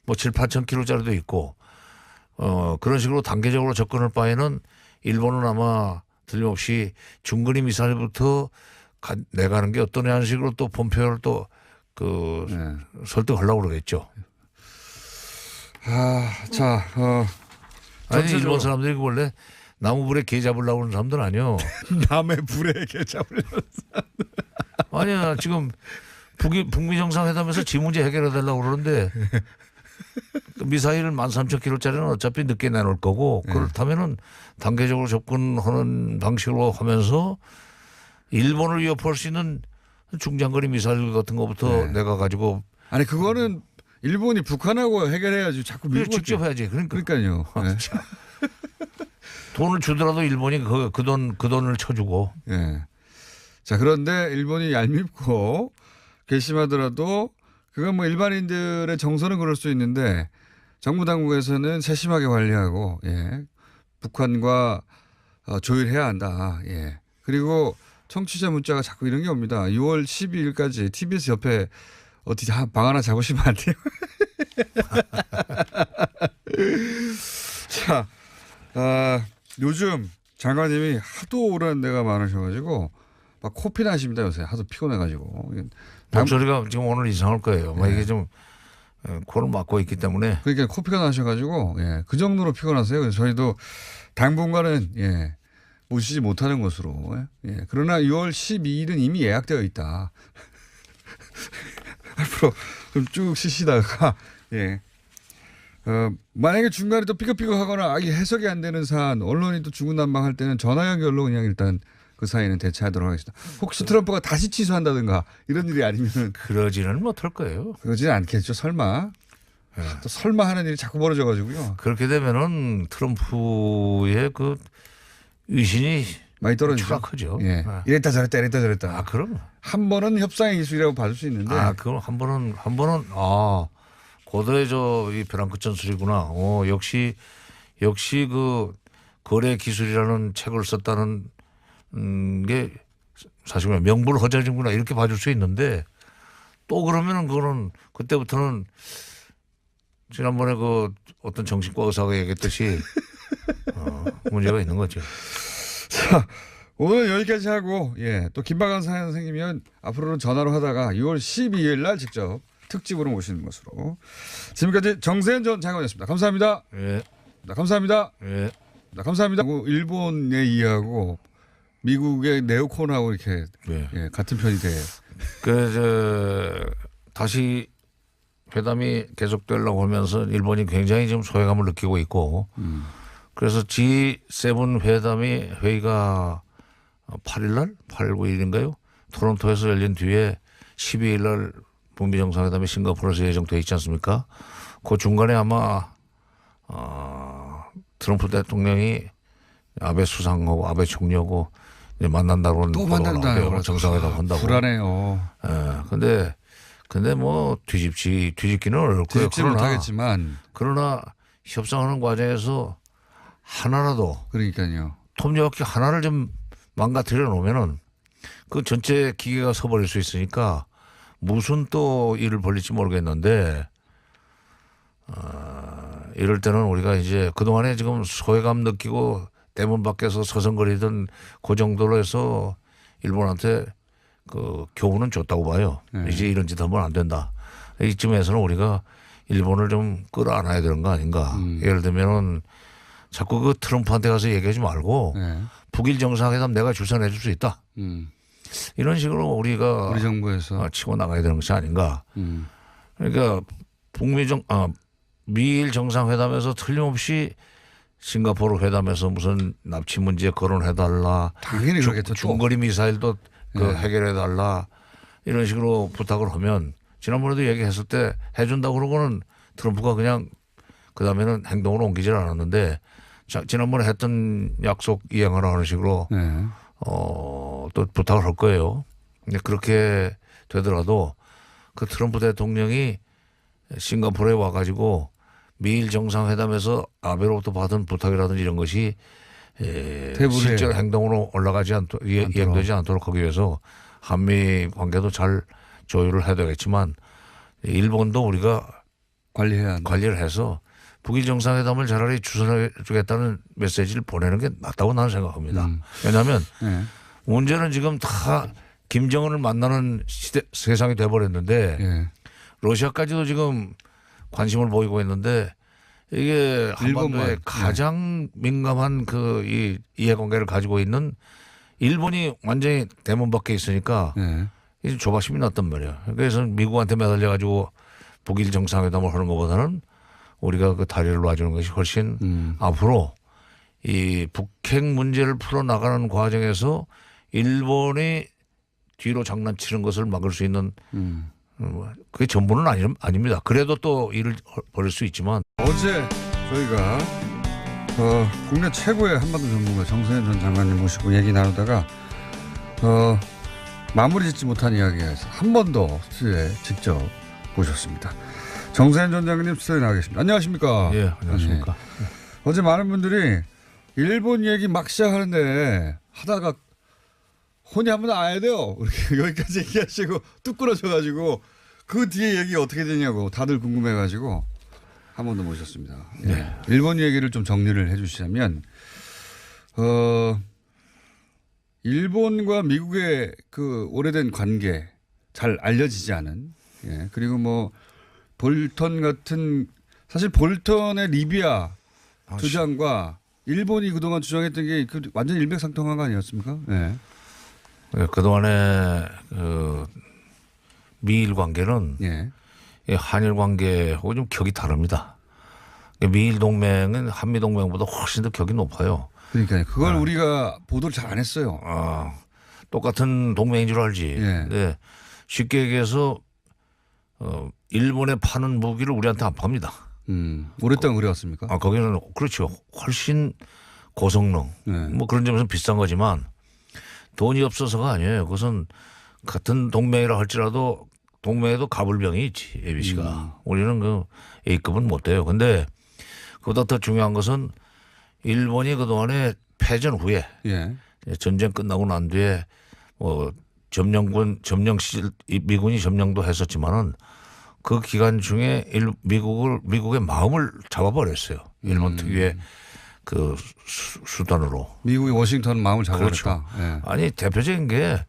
뭐 7,000-8,000km짜리도 있고 그런 식으로 단계적으로 접근할 바에는 일본은 아마 틀림없이 중거리 미사일부터 내가는 게 어떠냐 하는 식으로 또 폼페이오를 또 네. 설득하려고 그러겠죠. 자, 아니 일본 사람들이 원래 나무 불에 개 잡으려고 하는 사람들 아니요. 남의 불에 개 잡으려는 아니야 지금 북미 정상회담에서 지 문제 해결해달라고 그러는데 미사일 13,000km짜리는 어차피 늦게 내놓을 거고 그렇다면은 단계적으로 접근하는 방식으로 하면서 일본을 위협할 수 있는 중장거리 미사일 같은 것부터 내가 가지고 아니 그거는 일본이 북한하고 해결해야지 자꾸 미국 직접 해야지. 그러니까요. 네. 돈을 주더라도 일본이 그 돈을 쳐주고. 네. 자, 그런데 일본이 얄밉고 괘씸하더라도 그건 뭐 일반인들의 정서는 그럴 수 있는데 정부 당국에서는 세심하게 관리하고 예. 북한과 조율해야 한다. 예. 그리고 청취자 문자가 자꾸 이런 게 옵니다. 6월 12일까지 TBS 옆에 어디 방 하나 잡으시면 안 돼요? 자, 요즘 장관님이 하도 오라는 데가 많으셔가지고 막 코피 나십니다 요새. 하도 피곤해가지고. 목소리가 지금 오늘 이상할 거예요. 막 네. 이게 좀 코를 막고 있기 때문에. 그러니까 코피가 나셔가지고 예, 그 정도로 피곤하세요. 그래서 저희도 당분간은 예, 모시지 못하는 것으로. 예. 그러나 6월 12일은 이미 예약되어 있다. 앞으로 좀 쭉 쉬시다가 예. 만약에 중간에 또 삐걱삐걱하거나 아예 해석이 안 되는 사안, 언론이 또 중구난방할 때는 전화 연결로 그냥 일단 그 사이는 대체하도록 하겠습니다. 혹시 트럼프가 다시 취소한다든가 이런 일이 아니면 그러지는 못할 거예요. 그러지는 않겠죠. 설마. 예. 또 설마 하는 일이 자꾸 벌어져가지고요. 그렇게 되면은 트럼프의 그 위신이 많이 떨어지죠. 추락하죠. 예. 아. 이랬다 저랬다 이랬다 저랬다. 아, 그럼. 한 번은 협상의 기술이라고 봐줄 수 있는데. 그럼 한 번은 고도의 이 벼랑끝 전술이구나. 역시 그 거래 기술이라는 책을 썼다는 게 사실 명불허전이구나 이렇게 봐줄 수 있는데 또 그러면은 그거는 그때부터는 지난번에 그 어떤 정신과 의사가 얘기했듯이 문제가 있는 거죠. 자, 오늘 여기까지 하고 예, 또 김박한 사연 생기면 앞으로는 전화로 하다가 6월 12일 날 직접 특집으로 모시는 것으로. 지금까지 정세현 전 장관이었습니다. 감사합니다. 예. 네, 감사합니다. 예. 네, 감사합니다. 일본의 이해하고 미국의 네오콘하고 이렇게 예. 예, 같은 편이 돼. 다시 회담이 계속되려고 하면서 일본이 굉장히 지금 소외감을 느끼고 있고 그래서 G7 회의가 8일 9일인가요? 토론토에서 열린 뒤에 12일 날 북미 정상회담이 싱가포르에서 예정돼 있지 않습니까? 그 중간에 아마 트럼프 대통령이 아베 수상하고 아베 총리하고 이제 만난다고 또 만난다고 정상회담 한다고. 불안해요. 예. 근데 뭐 뒤집기는 어렵고요. 뒤집지 못하겠지만 그러나 협상하는 과정에서 하나라도 그러니까요. 톱니바퀴 하나를 좀 망가뜨려 놓으면은 그 전체 기계가 서버릴 수 있으니까 무슨 또 일을 벌릴지 모르겠는데 이럴 때는 우리가 이제 그동안에 지금 소외감 느끼고 대문 밖에서 서성거리던 그 정도로 해서 일본한테 그 교훈은 줬다고 봐요. 네. 이제 이런 짓 하면 안 된다. 이쯤에서는 우리가 일본을 좀 끌어안아야 되는 거 아닌가. 예를 들면은 자꾸 그 트럼프한테 가서 얘기하지 말고 네. 북일 정상회담 내가 주선해 줄 수 있다. 이런 식으로 우리가 우리 정부에서 치고 나가야 되는 것이 아닌가. 그러니까 미일 정상회담에서 틀림없이 싱가포르 회담에서 무슨 납치 문제 거론해달라. 당연히 그러겠죠. 중거리 미사일도 네. 해결해달라. 이런 식으로 부탁을 하면 지난번에도 얘기했을 때 해준다고 그러고는 트럼프가 그냥 그다음에는 행동으로 옮기질 않았는데 지난번에 했던 약속 이행하라 하는 식으로 네. 또 부탁을 할 거예요. 근데 그렇게 되더라도 그 트럼프 대통령이 싱가포르에 와가지고 미일 정상회담에서 아베로부터 받은 부탁이라든지 이런 것이 실제로 행동으로 올라가지 않도록 이행되지 않도록 하기 위해서 한미 관계도 잘 조율을 해야 되겠지만 일본도 우리가 관리해야 한다. 관리를 해서 북일 정상회담을 차라리 주선해 주겠다는 메시지를 보내는 게 맞다고 나는 생각합니다. 왜냐하면 네. 문제는 지금 다 김정은을 만나는 세상이 돼버렸는데 네. 러시아까지도 지금 관심을 보이고 있는데 이게 한반도에 가장 민감한 이 이해관계를 가지고 있는 일본이 완전히 대문 밖에 있으니까 네. 이제 조바심이 났단 말이야. 그래서 미국한테 매달려 가지고 북일 정상회담을 하는 것보다는 우리가 그 다리를 놔주는 것이 훨씬 앞으로 이 북핵 문제를 풀어나가는 과정에서 일본이 뒤로 장난치는 것을 막을 수 있는 그게 전부는 아닙니다. 그래도 또 일을 벌일 수 있지만 어제 저희가 국내 최고의 한반도 전문가 정세현 전 장관님 모시고 얘기 나누다가 마무리 짓지 못한 이야기에서 한 번 더 스튜디오에 직접 모셨습니다. 정세현 전 장님 스튜디오에 나와 계십니다. 안녕하십니까? 예, 안녕하십니까? 네. 어제 많은 분들이 일본 얘기 막 시작하는데 하다가 혼이 한번 나와야 돼요. 이렇게 여기까지 얘기하시고 뚝 끊어져가지고 그 뒤에 얘기 어떻게 되냐고 다들 궁금해가지고 한 번 더 모셨습니다. 예. 네. 일본 얘기를 좀 정리를 해주시자면 일본과 미국의 그 오래된 관계 잘 알려지지 않은 예. 그리고 뭐 볼턴 같은 사실 볼턴의 리비아 주장과 일본이 그동안 주장했던 게 그 완전 일맥상통한 거 아니었습니까? 예. 그동안의 그 미일 관계는 예. 이 한일 관계하고 좀 격이 다릅니다. 미일 동맹은 한미 동맹보다 훨씬 더 격이 높아요. 그러니까 그걸 우리가 보도를 잘 안 했어요. 똑같은 동맹인 줄 알지. 예. 근데 쉽게 얘기해서 일본에 파는 무기를 우리한테 안 팝니다. 오랫동안 그래왔습니까? 거기는 그렇죠. 훨씬 고성능. 네. 뭐 그런 점에서 비싼 거지만 돈이 없어서가 아니에요. 그것은 같은 동맹이라 할지라도 동맹에도 가불병이 있지. ABC가. 우리는 그 A급은 못 돼요. 근데 그보다 더 중요한 것은 일본이 그동안에 패전 후에 예. 전쟁 끝나고 난 뒤에 뭐 점령 시절 미군이 점령도 했었지만은 그 기간 중에 미국의 마음을 잡아버렸어요. 일본 특유의 그 수단으로. 미국이 워싱턴 마음을 잡아버렸다. 그렇죠. 예. 아니 대표적인 게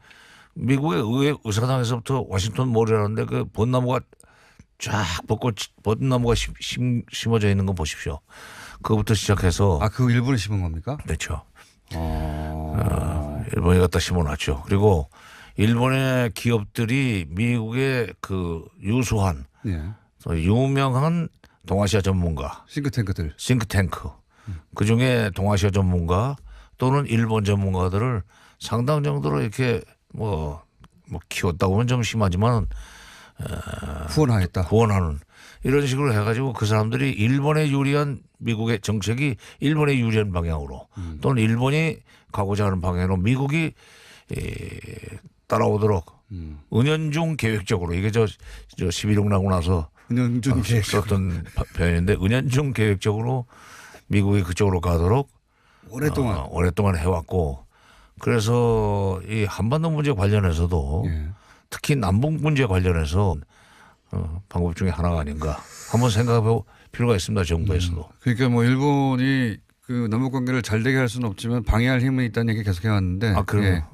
미국의 의사당에서부터 워싱턴 몰이라는데 그 벚나무가 쫙 벚나무가 심어져 있는 거 보십시오. 그거부터 시작해서 그 일본에 심은 겁니까? 그렇죠. 일본이 갖다 심어놨죠. 그리고 일본의 기업들이 미국의 그 유수한 예. 유명한 동아시아 전문가 싱크탱크 그중에 동아시아 전문가 또는 일본 전문가들을 상당 정도로 이렇게 뭐 키웠다고 하면 좀 심하지만 후원하는 이런 식으로 해가지고 그 사람들이 일본에 유리한 미국의 정책이 일본에 유리한 방향으로 또는 일본이 가고자 하는 방향으로 미국이 따라오도록 은연중 계획적으로 이게 저 11.6 나고 나서 은연중 계획 썼던 표현인데 은연중 계획적으로 미국이 그쪽으로 가도록 오랫동안 해왔고 그래서 이 한반도 문제 관련해서도 예. 특히 남북 문제 관련해서 방법 중에 하나가 아닌가 한번 생각해 볼 필요가 있습니다. 정부에서도. 그러니까 뭐 일본이 그 남북 관계를 잘 되게 할 수는 없지만 방해할 힘은 있다는 얘기 계속 해왔는데. 그럼요. 예.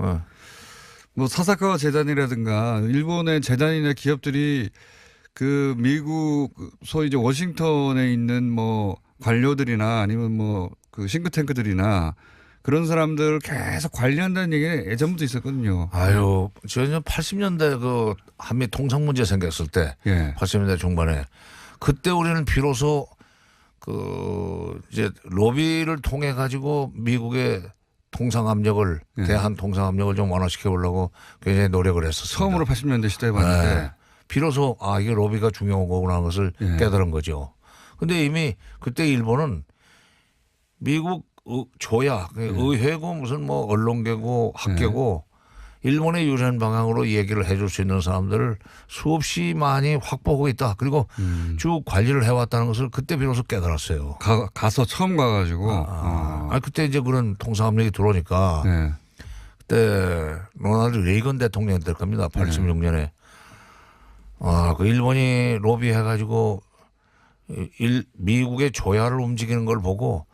뭐 사사카와 재단이라든가 일본의 재단이나 기업들이 그 미국 소위 이제 워싱턴에 있는 뭐 관료들이나 아니면 뭐 그 싱크탱크들이나 그런 사람들을 계속 관리한다는 얘기는 예전부터 있었거든요. 저는 80년대 그 한미 통상 문제 생겼을 때, 예. 80년대 중반에 그때 우리는 비로소 그 이제 로비를 통해 가지고 미국의 통상 압력을 대한 통상 압력을 좀 완화시켜 보려고 굉장히 노력을 했었습니다. 처음으로 80년대 시대에 봤는데 비로소 이게 로비가 중요한 거구나 하는 것을 깨달은 거죠. 근데 이미 그때 일본은 미국 조야 의회고 무슨 뭐 언론계고 학계고 일본의 유리한 방향으로 얘기를 해줄 수 있는 사람들을 수없이 많이 확보하고 있다. 그리고 쭉 관리를 해왔다는 것을 그때 비로소 깨달았어요. 가서 처음 가가지고. 그때 이제 그런 통상압력이 들어오니까 네. 그때 로널드 레이건 대통령 될 겁니다. 86년에. 그 일본이 로비해가지고 미국의 조야를 움직이는 걸 보고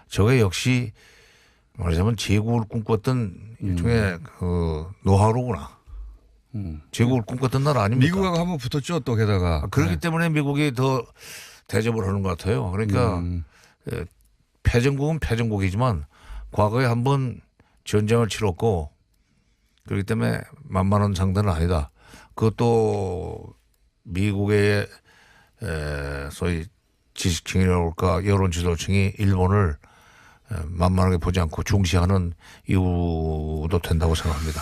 저게 역시 말하자면 제국을 꿈꿨던 일종의 그 노하우로구나. 제국을 꿈꿨던 나라 아닙니까? 미국하고 한번 붙었죠 또 게다가. 그렇기 때문에 미국이 더 대접을 하는 것 같아요. 그러니까 패전국은 패전국이지만 과거에 한번 전쟁을 치렀고 그렇기 때문에 만만한 상대는 아니다. 그것도 미국의 소위 지식층이라고 할까 여론 지도층이 일본을 만만하게 보지 않고 중시하는 이유도 된다고 생각합니다.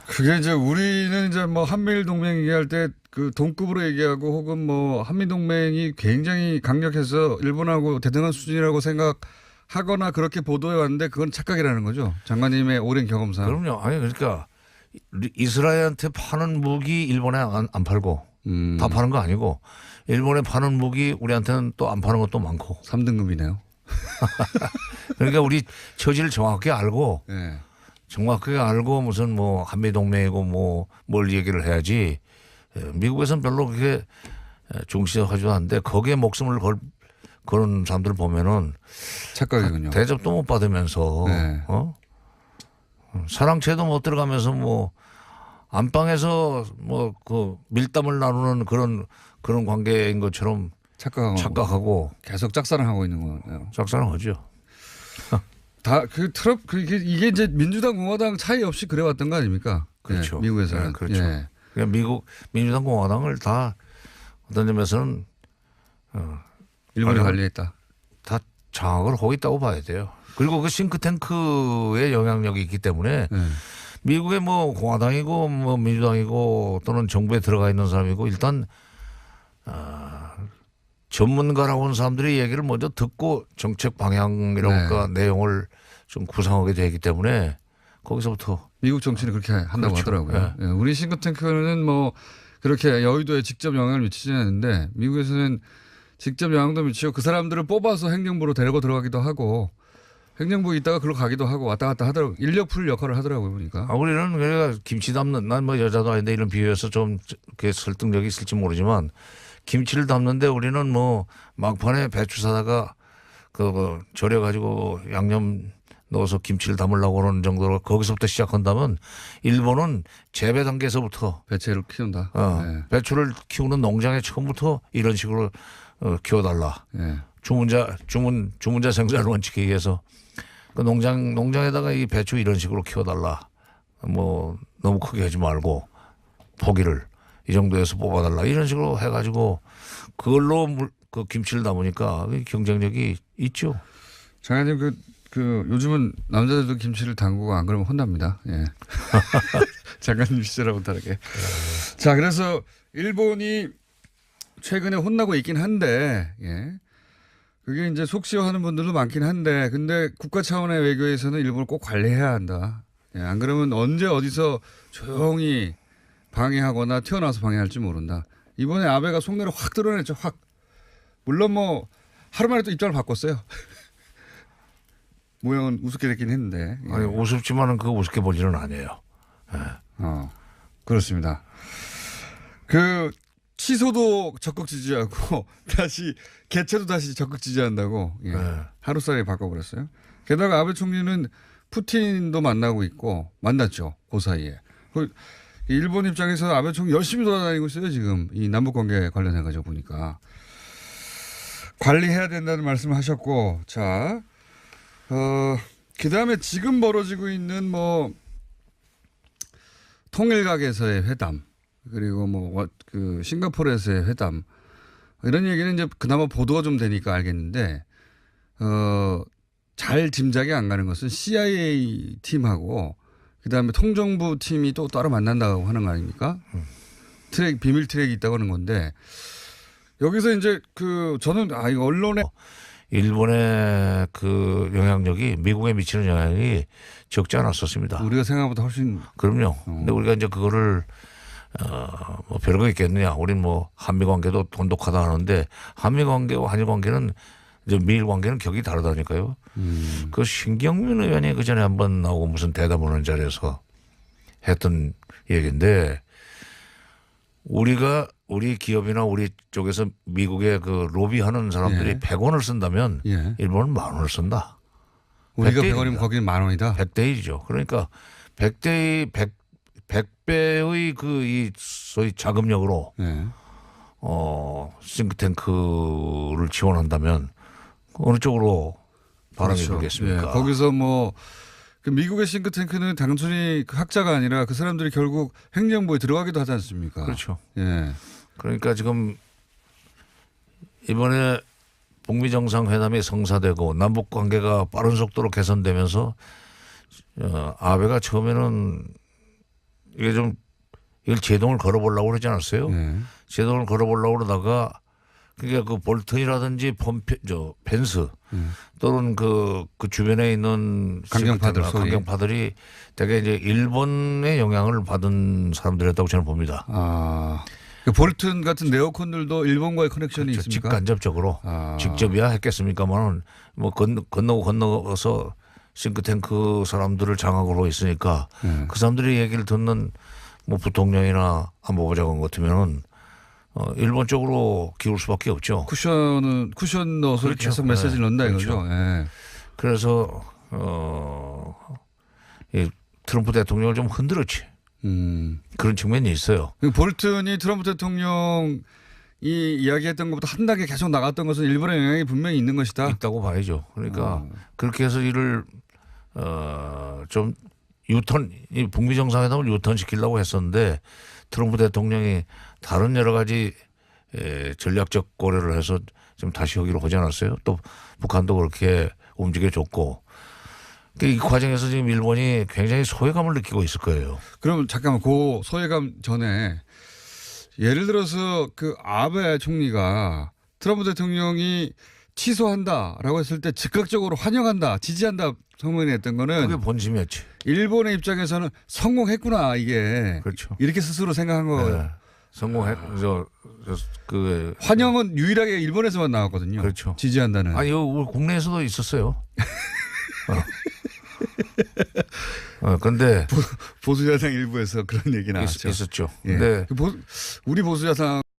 그게 이제 우리는 이제 뭐 한미일 동맹 얘기할 때 그 동급으로 얘기하고 혹은 뭐 한미 동맹이 굉장히 강력해서 일본하고 대등한 수준이라고 생각하거나 그렇게 보도해 왔는데 그건 착각이라는 거죠. 장관님의 오랜 경험상. 그럼요. 그러니까 이스라엘한테 파는 무기 일본에 안 팔고 다 파는 거 아니고 일본에 파는 무기 우리한테는 또 안 파는 것도 많고 3등급이네요. 그러니까 우리 처지를 정확하게 알고 네. 정확하게 알고 무슨 뭐 한미동맹이고 뭐 뭘 얘기를 해야지 미국에서는 별로 그렇게 중시하지도 않는데 거기에 목숨을 거는 사람들 보면은 착각이군요. 대접도 못 받으면서 네. 사랑채도 못 들어가면서 뭐 안방에서 뭐 그 밀담을 나누는 그런 관계인 것처럼 착각하고 계속 짝사랑하고 있는 거예요. 짝사랑하죠. 다 그 트럼프 이게 이제 민주당 공화당 차이 없이 그래왔던 거 아닙니까? 그렇죠. 네, 미국에서는. 네, 그렇죠. 예. 그러니까 미국 민주당 공화당을 다 어떤 점에서는 일본이 아니, 관리했다. 다 장악을 하고 있다고 봐야 돼요. 그리고 그 싱크탱크의 영향력이 있기 때문에 네. 미국의 뭐 공화당이고 뭐 민주당이고 또는 정부에 들어가 있는 사람이고 일단 전문가라고 하는 사람들이 얘기를 먼저 듣고 정책 방향이랄까 내용을 좀 구상하게 되기 때문에 거기서부터 미국 정치는 그렇게 한다고 그렇죠. 하더라고요. 예, 우리 싱크탱크는 뭐 그렇게 여의도에 직접 영향을 미치지는 않는데 미국에서는 직접 영향도 미치고 그 사람들을 뽑아서 행정부로 데리고 들어가기도 하고 행정부에 있다가 그로 가기도 하고 왔다 갔다 하더라고요. 인력 풀 역할을 하더라고요 보니까. 우리는 그러니까 김치 담는 난 뭐 여자도 아닌데 이런 비유해서 좀 이렇게 설득력이 있을지 모르지만 김치를 담는데 우리는 뭐 막판에 배추 사다가 그 절여 가지고 양념 넣어서 김치를 담으려고 그러는 정도로 거기서부터 시작한다면 일본은 재배 단계에서부터 배채를 키운다. 네. 배추를 키우는 농장에 처음부터 이런 식으로 키워달라. 네. 주문자 생산 원칙에 의해서 그 농장에다가 이 배추 이런 식으로 키워달라. 뭐 너무 크게 하지 말고 포기를 이 정도에서 뽑아달라. 이런 식으로 해가지고 그걸로 그 김치를 담으니까 경쟁력이 있죠. 장관님 그 요즘은 남자들도 김치를 담그고 안 그러면 혼납니다. 예. 장관님 시절하고 다르게. 자, 그래서 일본이 최근에 혼나고 있긴 한데, 예. 그게 이제 속 시원하는 분들도 많긴 한데, 근데 국가 차원의 외교에서는 일본을 꼭 관리해야 한다. 예. 안 그러면 언제 어디서 조용히 방해하거나 튀어나와서 방해할지 모른다. 이번에 아베가 속내를 확 드러냈죠. 확. 물론 뭐 하루 만에 또 입장을 바꿨어요. 모양은 우습게 됐긴 했는데. 예. 아니, 우습지만은 그거 우습게 보지는 않아요. 예. 그렇습니다. 그 취소도 적극 지지하고 다시 개최도 다시 적극 지지한다고 예. 하루살이 바꿔버렸어요. 게다가 아베 총리는 푸틴도 만나고 있고 만났죠. 그 사이에. 일본 입장에서 아베 총리 열심히 돌아다니고 있어요. 지금 이 남북관계 관련해가지고 보니까. 관리해야 된다는 말씀을 하셨고 자. 그 다음에 지금 벌어지고 있는 뭐 통일각에서의 회담 그리고 뭐 그 싱가포르에서의 회담 이런 얘기는 이제 그나마 보도가 좀 되니까 알겠는데 잘 짐작이 안 가는 것은 CIA 팀하고 그 다음에 통정부 팀이 또 따로 만난다고 하는 거 아닙니까? 비밀 트랙이 있다고 하는 건데 여기서 이제 저는 이거 언론에 일본의 그 영향력이 미국에 미치는 영향이 적지 않았었습니다. 우리가 생각보다 훨씬. 그럼요. 근데 우리가 이제 그거를 뭐 별거 있겠느냐. 우린 뭐 한미 관계도 돈독하다 하는데 한미 관계와 한일 관계는 이제 미일 관계는 격이 다르다니까요. 그 신경민 의원이 그 전에 한번 나오고 무슨 대담하는 자리에서 했던 얘기인데 우리 기업이나 우리 쪽에서 미국에 그 로비하는 사람들이 예. 100원을 쓴다면 예. 일본은 10,000원을 쓴다. 우리가 100대 100원이면 거기는 10,000원이다. 100대 1이죠. 그러니까 100배의 그 이 소위 자금력으로 예. 싱크탱크를 지원한다면 어느 쪽으로 바람이 그렇죠. 불겠습니까? 예. 거기서 뭐 그 미국의 싱크탱크는 단순히 그 학자가 아니라 그 사람들이 결국 행정부에 들어가기도 하지 않습니까? 그렇죠. 예. 그러니까 지금 이번에 북미 정상회담이 성사되고 남북 관계가 빠른 속도로 개선되면서 아베가 처음에는 이걸 제동을 걸어보려고 그러지 않았어요? 예. 제동을 걸어보려고 그러다가 그러니까 그 볼턴이라든지 펜스 또는 그 주변에 있는 강경파들 소위. 강경파들이 되게 이제 일본의 영향을 받은 사람들이었다고 저는 봅니다. 아, 그 볼튼 같은 네오콘들도 일본과의 커넥션이 그렇죠. 있습니까? 직간접적으로 직접이야 했겠습니까만은 뭐 건너서 싱크탱크 사람들을 장악으로 있으니까 그 사람들의 얘기를 듣는 뭐 부통령이나 안보보좌관 같으면은 일본 쪽으로 기울 수밖에 없죠. 쿠션 넣어서 그렇죠. 계속 메시지를 넣는다 그렇죠. 이거죠. 예. 그래서 이 트럼프 대통령을 좀 흔들었지. 그런 측면이 있어요. 볼튼이 트럼프 대통령이 이야기했던 것보다 한 단계 계속 나갔던 것은 일본의 영향이 분명히 있는 것이다. 있다고 봐야죠. 그러니까 그렇게 해서 이를 좀 유턴, 이 북미 정상회담을 유턴 시키려고 했었는데 트럼프 대통령이 다른 여러 가지 전략적 고려를 해서 좀 다시 여기로 오지 않았어요. 또 북한도 그렇게 움직여줬고 이 과정에서 지금 일본이 굉장히 소외감을 느끼고 있을 거예요. 그럼 잠깐만 그 소외감 전에 예를 들어서 그 아베 총리가 트럼프 대통령이 취소한다라고 했을 때 즉각적으로 환영한다, 지지한다 성명했던 거는 그게 본심이었지. 일본의 입장에서는 성공했구나 이게. 그렇죠. 이렇게 스스로 생각한 거예요. 네. 성공했 그 환영은 유일하게 일본에서만 나왔거든요. 그렇죠. 지지한다는. 아니 우리 국내에서도 있었어요. 근데 보수야당 일부에서 그런 얘기 나왔죠. 있었죠. 예. 근데 우리 보수야당